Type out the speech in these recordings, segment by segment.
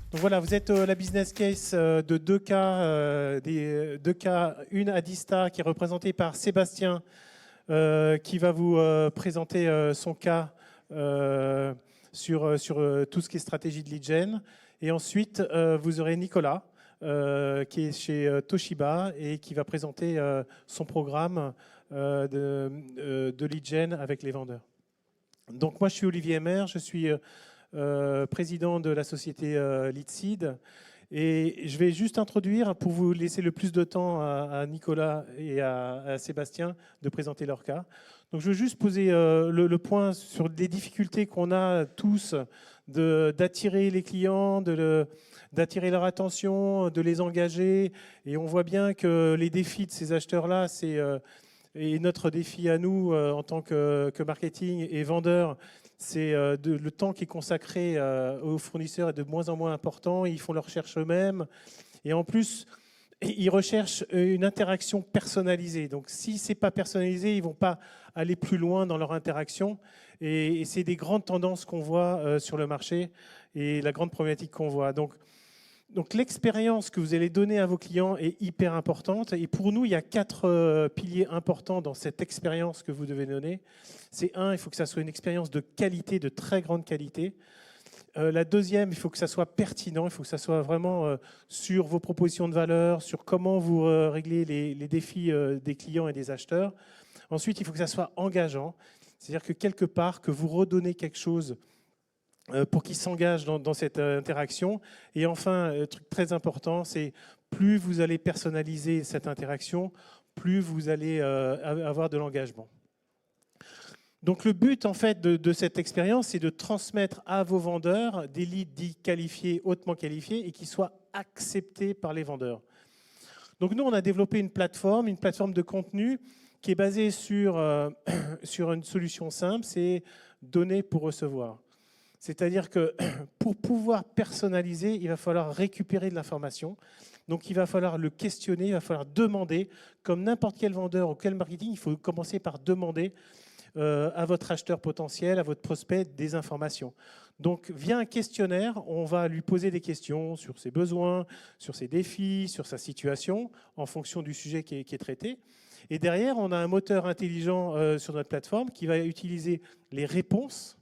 Donc voilà, vous êtes la business case de deux cas, deux cas, une à Dista qui est représentée par Sébastien, qui va vous présenter son cas sur tout ce qui est stratégie de lead gen. Et ensuite, vous aurez Nicolas, qui est chez Toshiba et qui va présenter son programme de lead gen avec les vendeurs. Donc moi, je suis Olivier Emmer, je suis président de la société Leadseed. Et je vais juste introduire, pour vous laisser le plus de temps à Nicolas et à Sébastien de présenter leur cas. Donc je veux juste poser le point sur les difficultés qu'on a tous d'attirer les clients, d'attirer leur attention, de les engager. Et on voit bien que les défis de ces acheteurs-là, et notre défi à nous en tant que marketing et vendeurs, c'est le temps qui est consacré aux fournisseurs est de moins en moins important. Ils font leurs recherches eux-mêmes. Et en plus, ils recherchent une interaction personnalisée. Donc, si ce n'est pas personnalisé, ils ne vont pas aller plus loin dans leur interaction. Et c'est des grandes tendances qu'on voit sur le marché et la grande problématique qu'on voit. Donc l'expérience que vous allez donner à vos clients est hyper importante. Et pour nous, il y a 4 piliers importants dans cette expérience que vous devez donner. C'est un, il faut que ça soit une expérience de qualité, de très grande qualité. La deuxième, il faut que ça soit pertinent, il faut que ça soit vraiment sur vos propositions de valeur, sur comment vous réglez les défis des clients et des acheteurs. Ensuite, il faut que ça soit engageant, c'est-à-dire que quelque part, que vous redonnez quelque chose pour qu'ils s'engagent dans cette interaction. Et enfin, truc très important, c'est plus vous allez personnaliser cette interaction, plus vous allez avoir de l'engagement. Donc le but en fait de cette expérience, c'est de transmettre à vos vendeurs des leads dits qualifiés, hautement qualifiés, et qui soient acceptés par les vendeurs. Donc nous, on a développé une plateforme de contenu qui est basée sur une solution simple, c'est donner pour recevoir. C'est-à-dire que pour pouvoir personnaliser, il va falloir récupérer de l'information. Donc il va falloir le questionner, il va falloir demander. Comme n'importe quel vendeur ou quel marketing, il faut commencer par demander à votre acheteur potentiel, à votre prospect, des informations. Donc via un questionnaire, on va lui poser des questions sur ses besoins, sur ses défis, sur sa situation, en fonction du sujet qui est traité. Et derrière, on a un moteur intelligent sur notre plateforme qui va utiliser les réponses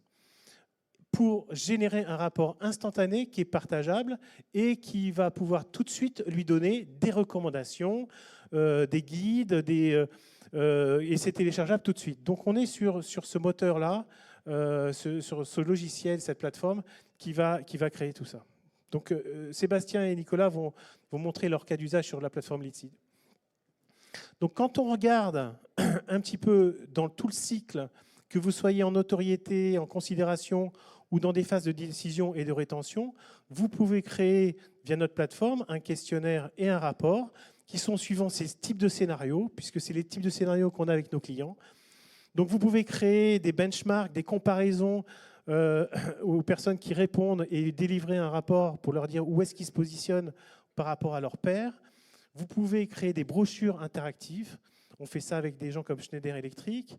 pour générer un rapport instantané qui est partageable et qui va pouvoir tout de suite lui donner des recommandations, des guides, et c'est téléchargeable tout de suite. Donc on est sur ce moteur-là, sur ce logiciel, cette plateforme qui va créer tout ça. Donc Sébastien et Nicolas vont montrer leur cas d'usage sur la plateforme Leadseed. Donc quand on regarde un petit peu dans tout le cycle, que vous soyez en notoriété, en considération ou dans des phases de décision et de rétention, vous pouvez créer via notre plateforme un questionnaire et un rapport qui sont suivant ces types de scénarios, puisque c'est les types de scénarios qu'on a avec nos clients. Donc vous pouvez créer des benchmarks, des comparaisons aux personnes qui répondent et délivrer un rapport pour leur dire où est-ce qu'ils se positionnent par rapport à leurs pairs. Vous pouvez créer des brochures interactives. On fait ça avec des gens comme Schneider Electric.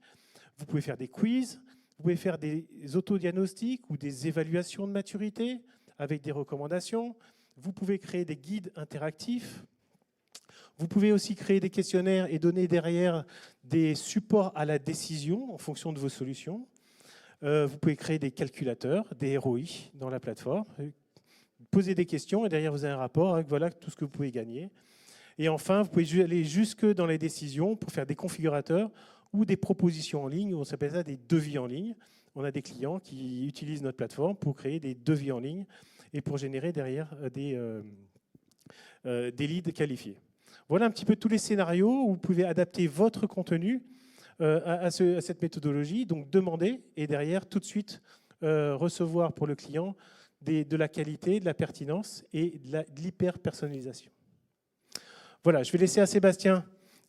Vous pouvez faire des quiz. Vous pouvez faire des autodiagnostics ou des évaluations de maturité avec des recommandations. Vous pouvez créer des guides interactifs. Vous pouvez aussi créer des questionnaires et donner derrière des supports à la décision en fonction de vos solutions. Vous pouvez créer des calculateurs, des ROI dans la plateforme. Poser des questions et derrière vous avez un rapport avec voilà tout ce que vous pouvez gagner. Et enfin, vous pouvez aller jusque dans les décisions pour faire des configurateurs ou des propositions en ligne, on s'appelle ça des devis en ligne. On a des clients qui utilisent notre plateforme pour créer des devis en ligne et pour générer derrière des leads qualifiés. Voilà un petit peu tous les scénarios où vous pouvez adapter votre contenu à cette méthodologie, donc demander et derrière tout de suite recevoir pour le client de la qualité, de la pertinence et de l'hyper-personnalisation. Voilà, je vais laisser à Sébastien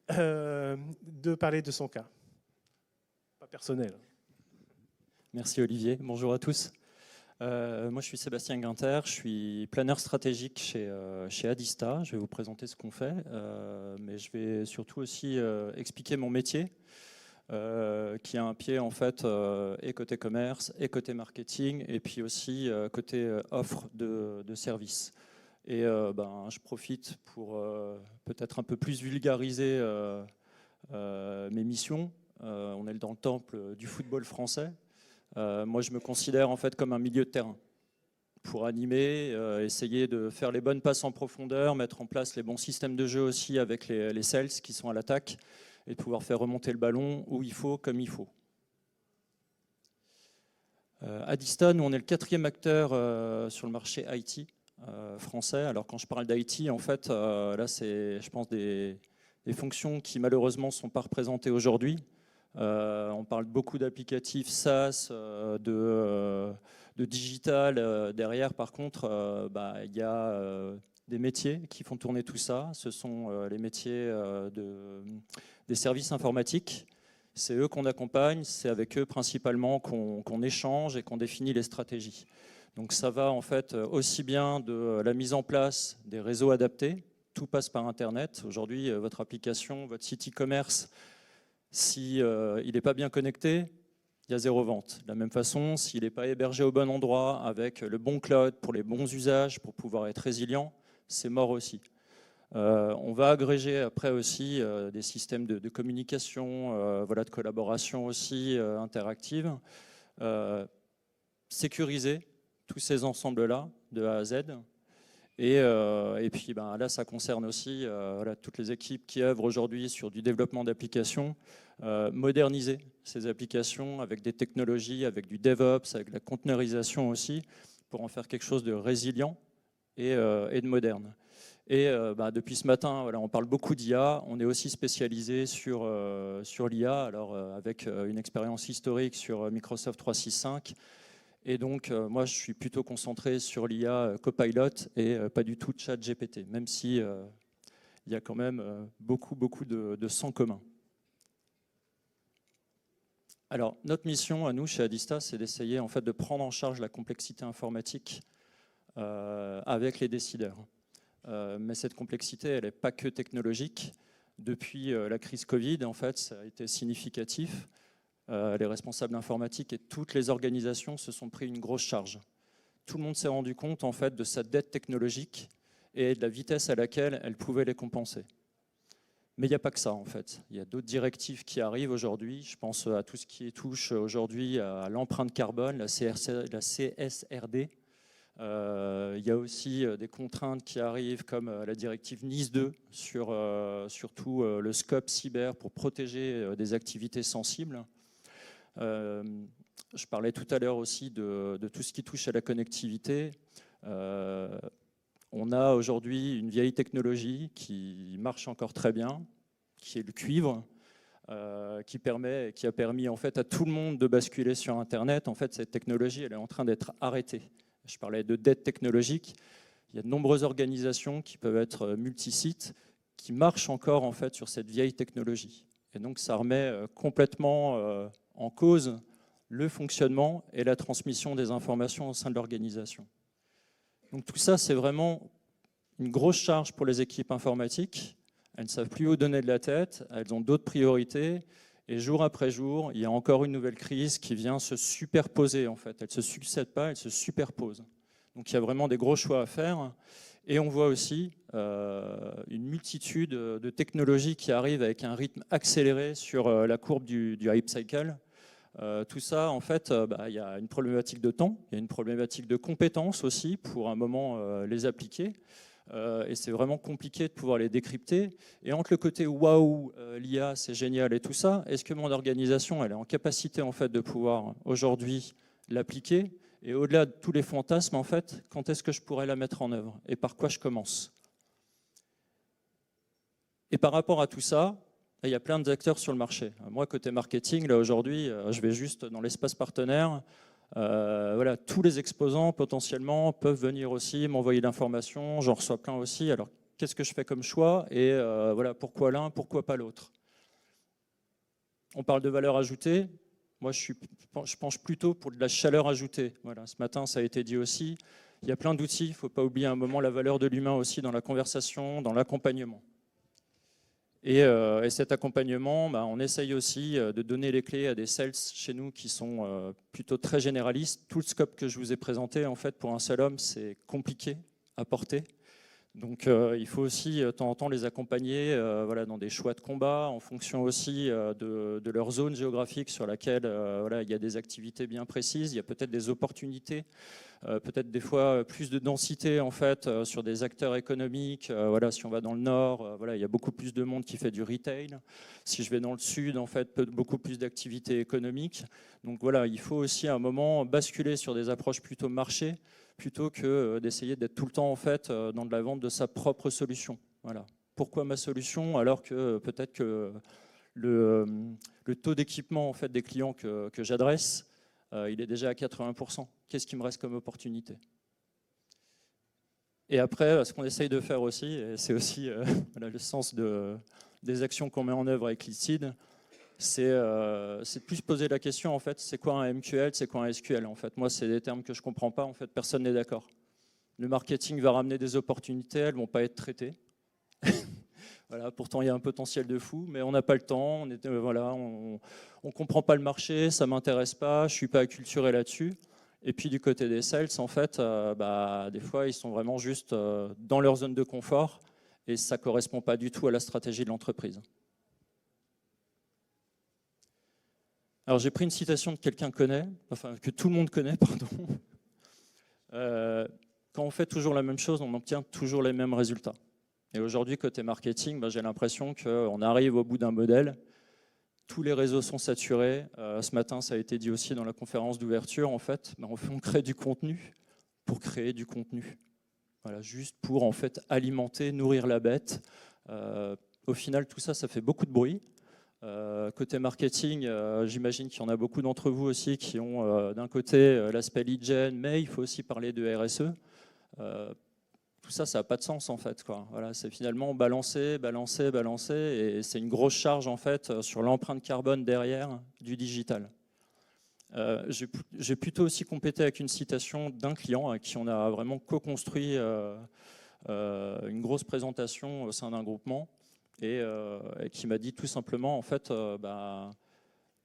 de parler de son cas. Pas personnel. Merci Olivier, bonjour à tous. Moi je suis Sébastien Guinter, je suis planeur stratégique chez Adista. Je vais vous présenter ce qu'on fait, mais je vais surtout aussi expliquer mon métier. qui a un pied en fait et côté commerce et côté marketing et puis aussi côté offre de services. Et je profite pour peut-être un peu plus vulgariser mes missions. On est dans le temple du football français. Moi, je me considère en fait comme un milieu de terrain pour animer, essayer de faire les bonnes passes en profondeur, mettre en place les bons systèmes de jeu aussi avec les sales qui sont à l'attaque et de pouvoir faire remonter le ballon où il faut, comme il faut. Adista, nous, on est le 4e acteur sur le marché IT français. Alors quand je parle d'IT, en fait, là, c'est, je pense, des fonctions qui malheureusement ne sont pas représentées aujourd'hui. On parle beaucoup d'applicatifs SaaS, de digital. Derrière, par contre, il y a des métiers qui font tourner tout ça. Ce sont les métiers des services informatiques. C'est eux qu'on accompagne, c'est avec eux principalement qu'on échange et qu'on définit les stratégies. Donc ça va en fait aussi bien de la mise en place des réseaux adaptés. Tout passe par Internet. Aujourd'hui, votre application, votre site e-commerce, si il n'est pas bien connecté, il y a 0 vente. De la même façon, s'il n'est pas hébergé au bon endroit, avec le bon cloud pour les bons usages, pour pouvoir être résilient, c'est mort aussi. On va agréger après aussi des systèmes de communication, de collaboration aussi interactive, sécuriser tous ces ensembles-là de A à Z. Et puis là, ça concerne aussi toutes les équipes qui œuvrent aujourd'hui sur du développement d'applications, moderniser ces applications avec des technologies, avec du DevOps, avec la conteneurisation aussi, pour en faire quelque chose de résilient et de moderne. Et depuis ce matin, on parle beaucoup d'IA. On est aussi spécialisé sur l'IA, alors avec une expérience historique sur Microsoft 365. Et donc, moi, je suis plutôt concentré sur l'IA Copilot et pas du tout ChatGPT, même si il y a quand même beaucoup de sang commun. Alors, notre mission à nous, chez Adista, c'est d'essayer en fait de prendre en charge la complexité informatique avec les décideurs. Mais cette complexité, elle n'est pas que technologique. Depuis la crise Covid, en fait, ça a été significatif. Les responsables informatiques et toutes les organisations se sont pris une grosse charge. Tout le monde s'est rendu compte en fait de sa dette technologique et de la vitesse à laquelle elle pouvait les compenser. Mais il n'y a pas que ça en fait. Il y a d'autres directives qui arrivent aujourd'hui. Je pense à tout ce qui touche aujourd'hui à l'empreinte carbone, la CSRD. Il y a aussi des contraintes qui arrivent comme la directive NIS 2 sur surtout le scope cyber pour protéger des activités sensibles. Je parlais tout à l'heure aussi de tout ce qui touche à la connectivité. On a aujourd'hui une vieille technologie qui marche encore très bien, qui est le cuivre, qui a permis en fait à tout le monde de basculer sur Internet. En fait, cette technologie, elle est en train d'être arrêtée. Je parlais de dette technologique. Il y a de nombreuses organisations qui peuvent être multisites, qui marchent encore en fait sur cette vieille technologie. Et donc, ça remet complètement en cause le fonctionnement et la transmission des informations au sein de l'organisation. Donc tout ça, c'est vraiment une grosse charge pour les équipes informatiques. Elles ne savent plus où donner de la tête, elles ont d'autres priorités. Et jour après jour, il y a encore une nouvelle crise qui vient se superposer en fait. Elle ne se succède pas, elle se superpose. Donc il y a vraiment des gros choix à faire. Et on voit aussi une multitude de technologies qui arrivent avec un rythme accéléré sur la courbe du hype cycle. Tout ça, en fait, il y a une problématique de temps, il y a une problématique de compétences aussi pour un moment les appliquer. Et c'est vraiment compliqué de pouvoir les décrypter. Et entre le côté waouh, l'IA, c'est génial et tout ça, est-ce que mon organisation, elle est en capacité en fait de pouvoir aujourd'hui l'appliquer? Et au-delà de tous les fantasmes, en fait, quand est-ce que je pourrais la mettre en œuvre? Et par quoi je commence? Et par rapport à tout ça, il y a plein d'acteurs sur le marché. Moi, côté marketing, là aujourd'hui, je vais juste dans l'espace partenaire. Tous les exposants potentiellement peuvent venir aussi m'envoyer l'information. J'en reçois plein aussi. Alors, qu'est-ce que je fais comme choix? Et pourquoi l'un, pourquoi pas l'autre? On parle de valeur ajoutée. Moi, je penche plutôt pour de la chaleur ajoutée. Voilà, ce matin, ça a été dit aussi. Il y a plein d'outils. Il ne faut pas oublier un moment la valeur de l'humain aussi dans la conversation, dans l'accompagnement. Et cet accompagnement, on essaye aussi de donner les clés à des sales chez nous qui sont plutôt très généralistes. Tout le scope que je vous ai présenté, en fait, pour un seul homme, c'est compliqué à porter. Donc il faut aussi de temps en temps les accompagner voilà, dans des choix de combat, en fonction aussi de leur zone géographique sur laquelle voilà, il y a des activités bien précises, il y a peut-être des opportunités, peut-être des fois plus de densité en fait, sur des acteurs économiques. Voilà, si on va dans le nord, voilà, il y a beaucoup plus de monde qui fait du retail. Si je vais dans le sud, en fait, beaucoup plus d'activités économiques. Donc voilà, il faut aussi à un moment basculer sur des approches plutôt marché, plutôt que d'essayer d'être tout le temps en fait, dans de la vente de sa propre solution. Voilà. Pourquoi ma solution alors que peut-être que le taux d'équipement en fait, des clients que j'adresse, il est déjà à 80%. Qu'est-ce qui me reste comme opportunité? Et après, ce qu'on essaye de faire aussi, et c'est aussi voilà, le sens des actions qu'on met en œuvre avec Leadseed, c'est de plus poser la question, en fait, c'est quoi un MQL, c'est quoi un SQL? En fait, moi, c'est des termes que je ne comprends pas, en fait, personne n'est d'accord. Le marketing va ramener des opportunités, elles ne vont pas être traitées. Voilà, pourtant, il y a un potentiel de fou, mais on n'a pas le temps, voilà, on ne comprend pas le marché, ça ne m'intéresse pas, je ne suis pas acculturé là-dessus. Et puis du côté des sales, en fait, des fois, ils sont vraiment juste dans leur zone de confort et ça ne correspond pas du tout à la stratégie de l'entreprise. Alors j'ai pris une citation de quelqu'un que tout le monde connaît, pardon. Quand on fait toujours la même chose, on obtient toujours les mêmes résultats. Et aujourd'hui, côté marketing, j'ai l'impression qu'on arrive au bout d'un modèle. Tous les réseaux sont saturés. Ce matin, ça a été dit aussi dans la conférence d'ouverture. En fait, on crée du contenu pour créer du contenu. Voilà, juste pour en fait alimenter, nourrir la bête. Au final, tout ça, ça fait beaucoup de bruit. Côté marketing, j'imagine qu'il y en a beaucoup d'entre vous aussi qui ont d'un côté l'aspect lead gen, mais il faut aussi parler de RSE. Tout ça, ça n'a pas de sens en fait, quoi. Voilà, c'est finalement balancer, balancer, balancer, et c'est une grosse charge en fait sur l'empreinte carbone derrière du digital. J'ai plutôt aussi complété avec une citation d'un client à qui on a vraiment co-construit une grosse présentation au sein d'un groupement. Et qui m'a dit tout simplement, en fait,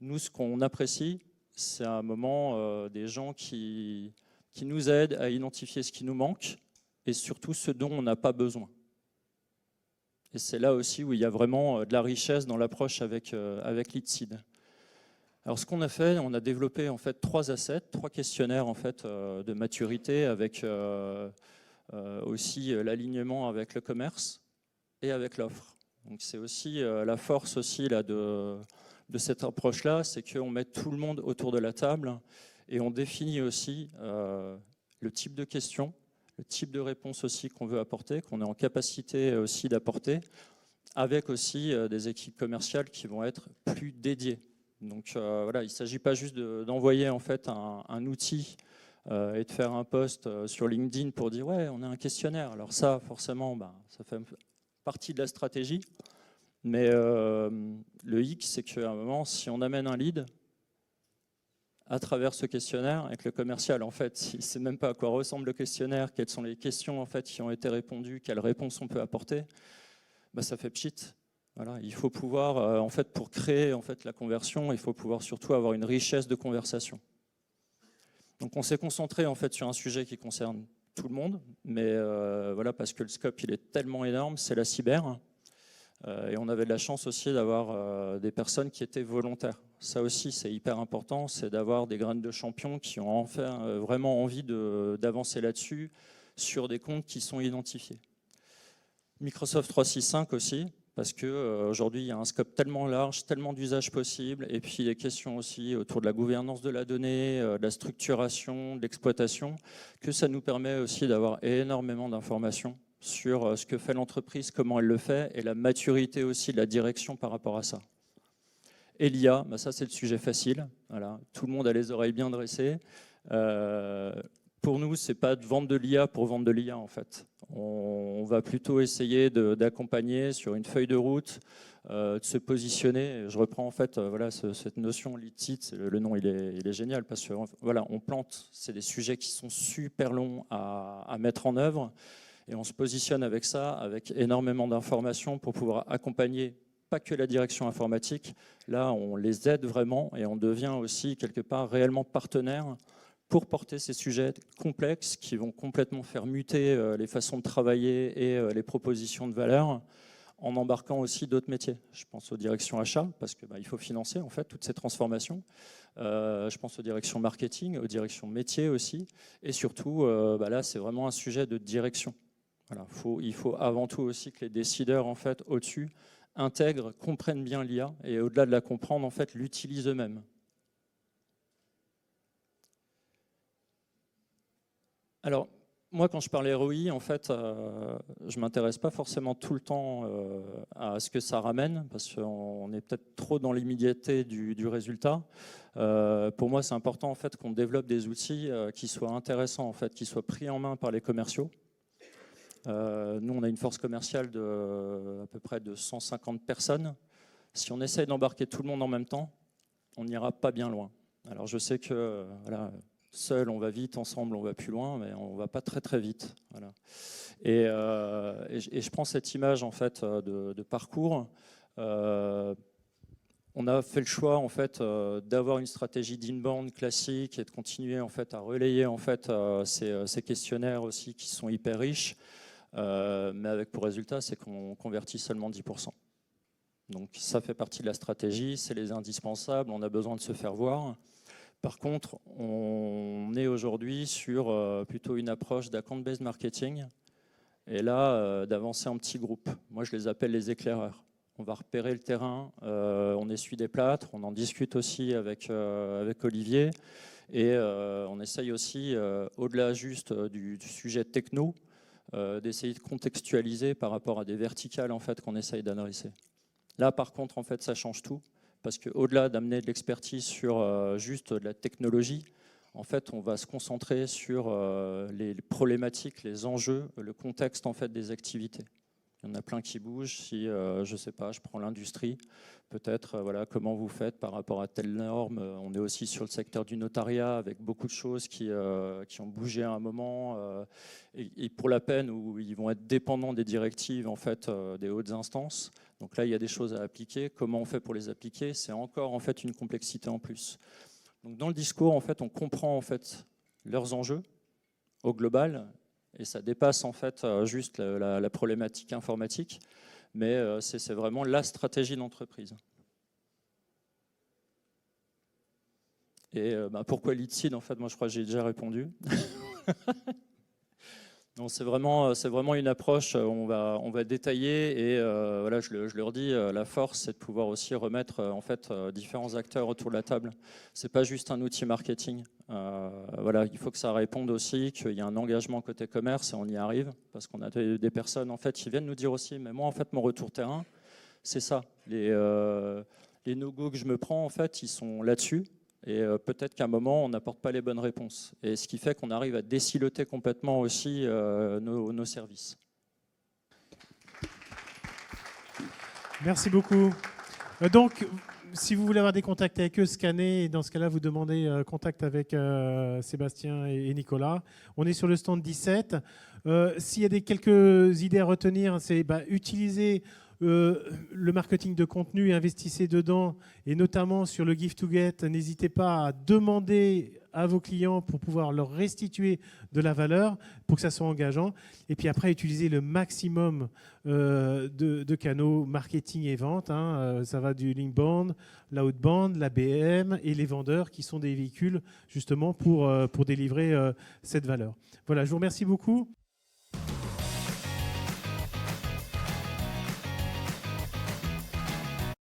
nous, ce qu'on apprécie, c'est à un moment des gens qui nous aident à identifier ce qui nous manque et surtout ce dont on n'a pas besoin. Et c'est là aussi où il y a vraiment de la richesse dans l'approche avec Leadseed. Alors, ce qu'on a fait, on a développé en fait 3 assets, 3 questionnaires en fait de maturité avec aussi l'alignement avec le commerce et avec l'offre. Donc c'est aussi la force aussi là, de cette approche-là, c'est qu'on met tout le monde autour de la table et on définit aussi le type de questions, le type de réponse aussi qu'on veut apporter, qu'on est en capacité aussi d'apporter, avec aussi des équipes commerciales qui vont être plus dédiées. Donc voilà, il ne s'agit pas juste d'envoyer en fait un outil et de faire un post sur LinkedIn pour dire ouais, on a un questionnaire. Alors ça, forcément, ça fait partie de la stratégie, mais le hic, c'est qu'à un moment, si on amène un lead à travers ce questionnaire, avec le commercial, en fait, il ne sait même pas à quoi ressemble le questionnaire, quelles sont les questions en fait qui ont été répondues, quelles réponses on peut apporter, ça fait pchit. Voilà, il faut pouvoir, en fait, pour créer en fait la conversion, il faut pouvoir surtout avoir une richesse de conversation. Donc, on s'est concentré en fait sur un sujet qui concerne tout le monde, mais voilà, parce que le scope il est tellement énorme, c'est la cyber. Et on avait de la chance aussi d'avoir des personnes qui étaient volontaires. Ça aussi, c'est hyper important, c'est d'avoir des graines de champions qui ont enfin vraiment envie d'avancer là-dessus sur des comptes qui sont identifiés. Microsoft 365 aussi, parce qu'aujourd'hui, il y a un scope tellement large, tellement d'usages possibles, et puis des questions aussi autour de la gouvernance de la donnée, de la structuration, de l'exploitation, que ça nous permet aussi d'avoir énormément d'informations sur ce que fait l'entreprise, comment elle le fait, et la maturité aussi de la direction par rapport à ça. Et l'IA, ça c'est le sujet facile, voilà. Tout le monde a les oreilles bien dressées. Pour nous, ce n'est pas de vendre de l'IA pour vendre de l'IA en fait. On va plutôt essayer d'accompagner sur une feuille de route, de se positionner. Je reprends en fait voilà, cette notion Leadseed, le nom il est génial parce que voilà, on plante, c'est des sujets qui sont super longs à mettre en œuvre et on se positionne avec ça, avec énormément d'informations pour pouvoir accompagner pas que la direction informatique. Là, on les aide vraiment et on devient aussi quelque part réellement partenaire pour porter ces sujets complexes qui vont complètement faire muter les façons de travailler et les propositions de valeur, en embarquant aussi d'autres métiers. Je pense aux directions achats, parce qu'il il faut financer en fait toutes ces transformations. Je pense aux directions marketing, aux directions métiers aussi. Et surtout, là, c'est vraiment un sujet de direction. Voilà, il faut avant tout aussi que les décideurs en fait, au-dessus intègrent, comprennent bien l'IA et au-delà de la comprendre, en fait, l'utilisent eux-mêmes. Alors, moi, quand je parle ROI, en fait, je ne m'intéresse pas forcément tout le temps à ce que ça ramène, parce qu'on est peut-être trop dans l'immédiateté du résultat. Pour moi, c'est important en fait, qu'on développe des outils qui soient intéressants, en fait, qui soient pris en main par les commerciaux. Nous, on a une force commerciale à peu près de 150 personnes. Si on essaye d'embarquer tout le monde en même temps, on n'ira pas bien loin. Alors, je sais que... voilà, seul, on va vite, ensemble, on va plus loin, mais on va pas très très vite. Voilà. Et je prends cette image en fait de parcours. On a fait le choix en fait d'avoir une stratégie d'inbound classique et de continuer en fait à relayer en fait ces questionnaires aussi qui sont hyper riches, mais avec pour résultat c'est qu'on convertit seulement 10%. Donc ça fait partie de la stratégie, c'est les indispensables, on a besoin de se faire voir. Par contre, on est aujourd'hui sur plutôt une approche d'account-based marketing et là, d'avancer en petits groupes. Moi, je les appelle les éclaireurs. On va repérer le terrain, on essuie des plâtres, on en discute aussi avec Olivier et on essaye aussi, au-delà juste du sujet techno, d'essayer de contextualiser par rapport à des verticales en fait, qu'on essaye d'adresser. Là, par contre, en fait, ça change tout. Parce qu'au-delà d'amener de l'expertise sur juste de la technologie, en fait, on va se concentrer sur les problématiques, les enjeux, le contexte en fait, des activités. Il y en a plein qui bougent. Si, je ne sais pas, je prends l'industrie, peut-être, voilà, comment vous faites par rapport à telle norme. On est aussi sur le secteur du notariat avec beaucoup de choses qui ont bougé à un moment et pour la peine où ils vont être dépendants des directives en fait, des hautes instances. Donc là, il y a des choses à appliquer. Comment on fait pour les appliquer? C'est encore en fait une complexité en plus. Donc dans le discours, en fait, on comprend en fait leurs enjeux au global et ça dépasse en fait juste la problématique informatique, mais c'est vraiment la stratégie d'entreprise. Et pourquoi LeadSeed? En fait, moi, je crois que j'ai déjà répondu. C'est vraiment une approche, on va détailler et voilà, je leur dis, la force c'est de pouvoir aussi remettre en fait, différents acteurs autour de la table. Ce n'est pas juste un outil marketing. Voilà, il faut que ça réponde aussi, qu'il y a un engagement côté commerce et on y arrive parce qu'on a des personnes en fait, qui viennent nous dire aussi, mais moi en fait mon retour terrain, c'est ça. Les no-go que je me prends en fait, ils sont là-dessus. Et peut-être qu'à un moment, on n'apporte pas les bonnes réponses. Et ce qui fait qu'on arrive à désiloter complètement aussi nos services. Merci beaucoup. Donc, si vous voulez avoir des contacts avec eux, scannez. Et dans ce cas-là, vous demandez contact avec Sébastien et Nicolas. On est sur le stand 17. S'il y a quelques idées à retenir, c'est utiliser le marketing de contenu et investissez dedans, et notamment sur le Give to Get. N'hésitez pas à demander à vos clients pour pouvoir leur restituer de la valeur, pour que ça soit engageant. Et puis après, utilisez le maximum de canaux marketing et vente. Ça va du l'inbound, l'outbound, l'ABM et les vendeurs qui sont des véhicules justement pour délivrer cette valeur. Voilà, je vous remercie beaucoup.